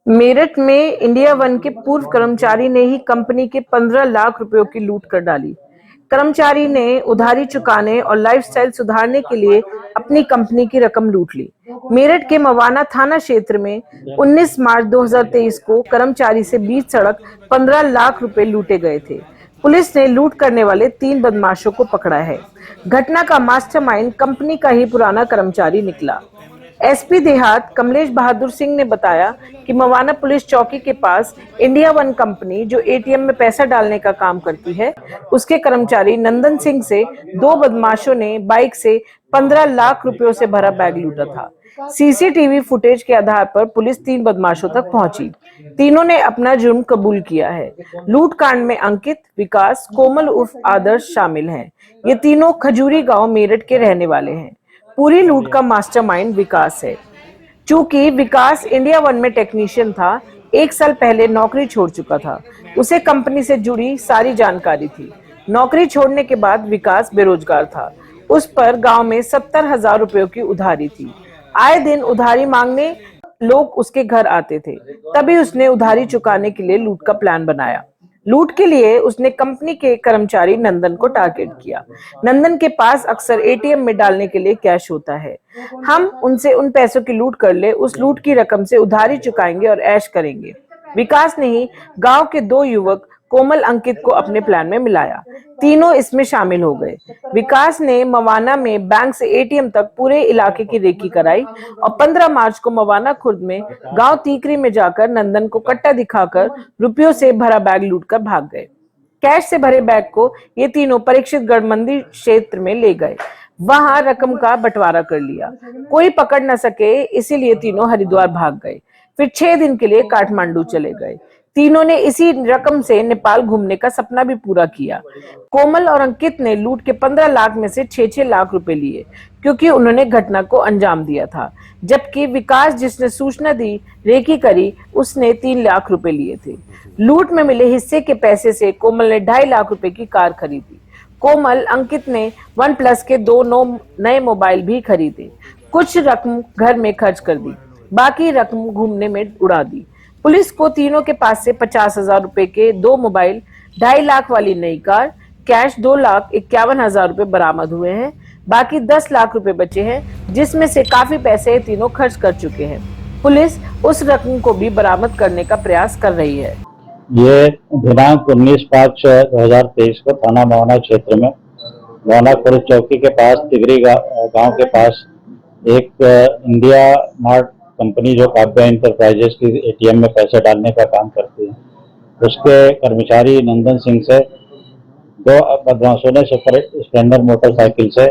मेरठ में India one के पूर्व कर्मचारी ने ही कंपनी के 15 लाख रुपयों की लूट कर डाली। कर्मचारी ने उधारी चुकाने और लाइफस्टाइल सुधारने के लिए अपनी कंपनी की रकम लूट ली। मेरठ के मवाना थाना क्षेत्र में 19 मार्च 2023 को कर्मचारी से बीच सड़क 15 लाख रुपए लूटे गए थे। पुलिस ने लूट करने वाले 3 बदमाशों को पकड़ा है। घटना का मास्टरमाइंड कंपनी का ही पुराना कर्मचारी निकला। एसपी देहात कमलेश बहादुर सिंह ने बताया कि मवाना पुलिस चौकी के पास इंडिया वन कंपनी, जो एटीएम में पैसा डालने का काम करती है, उसके कर्मचारी नंदन सिंह से 2 बदमाशों ने बाइक से 15 लाख रुपयों से भरा बैग लूटा था। सीसीटीवी फुटेज के आधार पर पुलिस 3 बदमाशों तक पहुंची। तीनों ने अपना जुर्म कबूल किया है। लूट कांड में अंकित, विकास, कोमल उर्फ आदर्श शामिल हैं। ये तीनों खजूरी गांव मेरठ के रहने वाले हैं। पूरी लूट का मास्टरमाइंड विकास है। चूंकि विकास इंडिया वन में टेक्नीशियन था, 1 साल पहले नौकरी छोड़ चुका था। उसे कंपनी से जुड़ी सारी जानकारी थी। नौकरी छोड़ने के बाद विकास बेरोजगार था। उस पर गांव में 70,000 रुपयों की उधारी थी। आए दिन उधारी मांगने लोग उसके घर आते थे। तभी उसने उधारी चुकाने के लिए लूट का प्लान बनाया। लूट के लिए उसने कंपनी के कर्मचारी नंदन को टारगेट किया। नंदन के पास अक्सर एटीएम में डालने के लिए कैश होता है। हम उनसे उन पैसों की लूट कर ले, उस लूट की रकम से उधारी चुकाएंगे और ऐश करेंगे। विकास ने ही गांव के 2 युवक कोमल, अंकित को अपने प्लान में मिलाया। तीनों इसमें शामिल हो गए। विकास ने मवाना में बैंक से एटीएम तक पूरे इलाके की रेकी कराई और 15 मार्च को मवाना खुर्द में गांव तीकरी में जाकर नंदन को कट्टा दिखाकर रुपयों से भरा बैग लूटकर भाग गए। कैश से भरे बैग को ये तीनों परीक्षित गढ़ मंदिर क्षेत्र में ले गए। वहां रकम का बंटवारा कर लिया। कोई पकड़ न सके, इसीलिए तीनों हरिद्वार भाग गए। फिर 6 दिन के लिए काठमांडू चले गए। तीनों ने इसी रकम से नेपाल घूमने का सपना भी पूरा किया। कोमल और अंकित ने लूट के 15 लाख में से 6-6 लाख रुपए लिए, क्योंकि उन्होंने घटना को अंजाम दिया था। जबकि विकास, जिसने सूचना दी, रेकी करी, उसने 3 लाख रुपए लिए थे। लूट में मिले हिस्से के पैसे से कोमल ने 2.5 लाख रुपए की कार खरीदी। कोमल, अंकित ने वन प्लस के 2 नए मोबाइल भी खरीदे। कुछ रकम घर में खर्च कर दी, बाकी रकम घूमने में उड़ा दी। पुलिस को तीनों के पास से 50,000 रुपए के 2 मोबाइल, 2.5 लाख वाली नई कार, कैश 2,51,000 रुपए बरामद हुए हैं। बाकी 10 लाख रुपए बचे हैं, जिसमें से काफी पैसे तीनों खर्च कर चुके हैं। पुलिस उस रकम को भी बरामद करने का प्रयास कर रही है। ये दिनांक 19/5/2023 को थाना मवाना क्षेत्र में मवाना खुर्द चौकी के पास तिगरी गांव के पास एक इंडिया मार्ट कंपनी, जो काव्या इंटरप्राइजेस की एटीएम में पैसे डालने का काम करती है, उसके कर्मचारी नंदन सिंह से 2 बदमाशों ने सुपर स्प्लेंडर मोटरसाइकिल से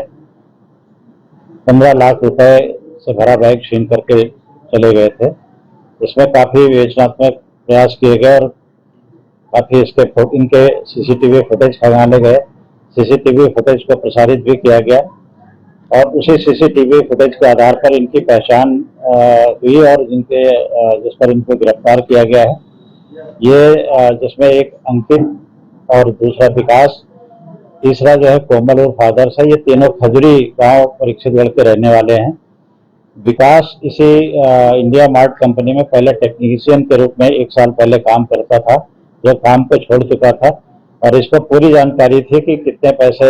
15 लाख रुपए से भरा बैग छीन करके चले गए थे। इसमें काफी विवेचनात्मक प्रयास किए गए और काफी इनके सीसीटीवी फुटेज खंगाले गए। सीसीटीवी फुटेज को प्रसारित भी किया गया और उसी सीसीटीवी फुटेज के आधार पर इनकी पहचान हुई और जिस पर इनको गिरफ्तार किया गया है। ये जिसमें एक अंकित और दूसरा विकास, तीसरा जो है कोमल और आदर्श है। ये तीनों खजूरी गांव परीक्षित गढ़ के रहने वाले हैं। विकास इसी इंडिया मार्ट कंपनी में पहले टेक्नीशियन के रूप में 1 साल पहले काम करता था, जो काम को छोड़ चुका था और इसको पूरी जानकारी थी कि कितने पैसे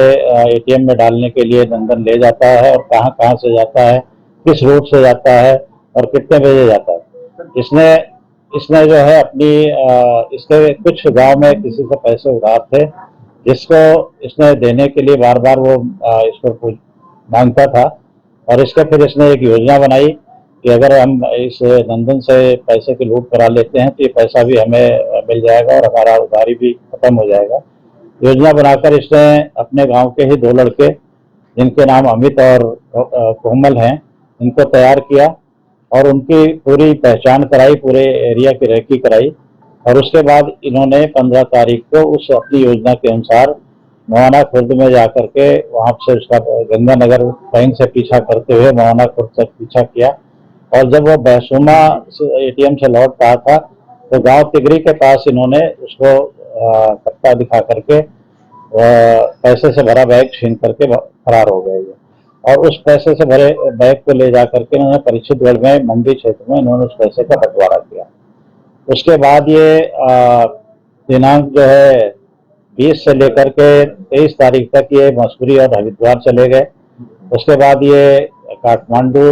एटीएम में डालने के लिए नंदन ले जाता है और कहां कहां से जाता है, किस रूट से जाता है और कितने बजे जाता है। इसने जो है अपनी इसके कुछ गांव में किसी से पैसे उधार थे, जिसको इसने देने के लिए बार बार वो इसको मांगता था और फिर इसने एक योजना बनाई कि अगर हम इस नंदन से पैसे की लूट करा लेते हैं तो ये पैसा भी हमें मिल जाएगा और हमारा उधारी भी खत्म हो जाएगा। योजना बनाकर इसने अपने गांव के ही 2 लड़के, जिनके नाम अमित और कोमल हैं, इनको तैयार किया और उनकी पूरी पहचान कराई, पूरे एरिया की रेकी कराई और उसके बाद इन्होंने 15 तारीख को उस अपनी योजना के अनुसार मवाना खुर्द में जाकर के वहां से उसका गंगानगर बैंक से पीछा करते हुए मवाना खुर्द तक पीछा किया और जब वो बहसुमा एटीएम से लौट रहा था तो गांव तिगरी के पास इन्होंने उसको कट्टा दिखा करके पैसे से भरा बैग छीन करके फरार हो गए और उस पैसे से भरे बैग को ले जा करके इन्होंने परीक्षित गढ़ में मंडी क्षेत्र में इन्होंने उस पैसे का बंटवारा किया। उसके बाद ये दिनांक जो है 20 से लेकर के 23 तारीख तक ये मसूरी और हरिद्वार चले गए। उसके बाद ये काठमांडू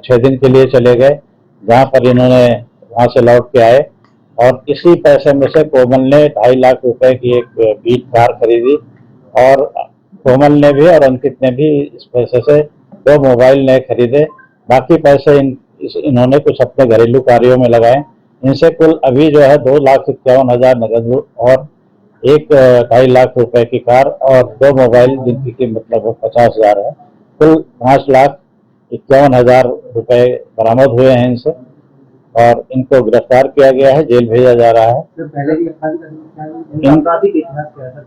6 दिन के लिए चले गए, जहाँ पर इन्होंने वहाँ से लौट के आए और इसी पैसे में से कोमल ने 2.5 लाख रुपए की एक बीट कार खरीदी और कोमल ने भी और अंकित ने भी इस पैसे से 2 मोबाइल नए खरीदे। बाकी पैसे इन्होंने कुछ अपने घरेलू कार्यों में लगाए। इनसे कुल अभी जो है 2,51,000 नगद और एक 2.5 लाख रुपए की कार और 2 मोबाइल जिनकी कीमत लगभग 50,000 है। कुल 5,51,000 रुपए बरामद हुए हैं इनसे और इनको गिरफ्तार किया गया है, जेल भेजा जा रहा है।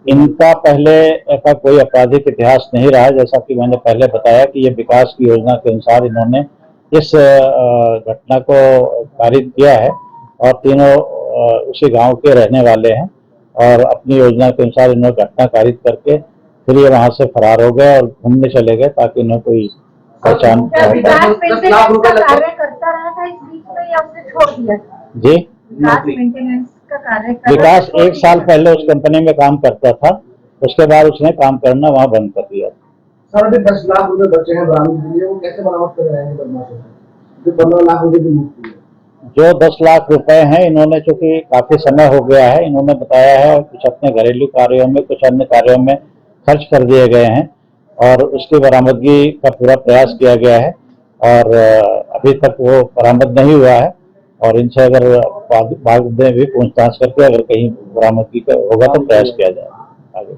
इनका पहले ऐसा कोई आपराधिक इतिहास नहीं रहा, जैसा कि मैंने पहले बताया कि ये विकास की योजना के अनुसार इन्होंने इस घटना को पारित किया है और तीनों उसी गांव के रहने वाले हैं और अपनी योजना के अनुसार इन्होंने घटना कारित करके फिर ये वहां से फरार हो गए और घूमने चले गए ताकि इन्हें कोई पहचान। कार्य करता रहा था इस बीच में या उसने छोड़ दिया? जी, मेंटेनेंस का कार्य विकास 1 साल पहले उस कंपनी में काम करता था, उसके बाद उसने काम करना वहाँ बंद कर दिया। सर अभी 10 लाख रुपए बचे हैं बरामद के लिए, वो कैसे बरामद कर रहे हैं बदमाशों? जो 15 लाख रुपए की लूट हुई है, जो 10 लाख रुपए हैं, इन्होंने चूंकि काफी समय हो गया है, इन्होंने बताया है कुछ अपने घरेलू कार्यों में, कुछ अन्य कार्यों में खर्च कर दिए गए हैं और उसकी बरामदगी का पूरा प्रयास किया गया है और अभी तक वो बरामद नहीं हुआ है और इनसे अगर बाद में भी पूछताछ करके अगर कहीं बरामदगी होगा तो प्रयास किया जाएगा आगे।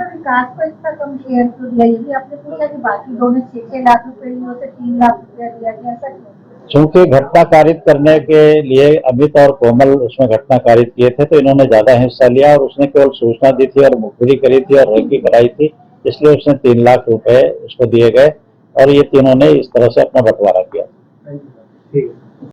विकास को इतना कम शेयर क्यों दिया? ये भी आपने पूछा कि बाकी दोनों 6 लाख रुपए लिए, उसे 3 लाख रुपया दिया गया, ऐसा क्यों? चूंकि घटना कारित करने के लिए अमित और कोमल उसमें घटना कारित किए थे तो इन्होंने ज्यादा हिस्सा लिया और उसने केवल सूचना दी थी और मुखबिरी करी थी और रेकी कराई थी, इसलिए उसने 3 लाख रुपए उसको दिए गए और ये तीनों ने इस तरह से अपना बंटवारा किया। ठीक है।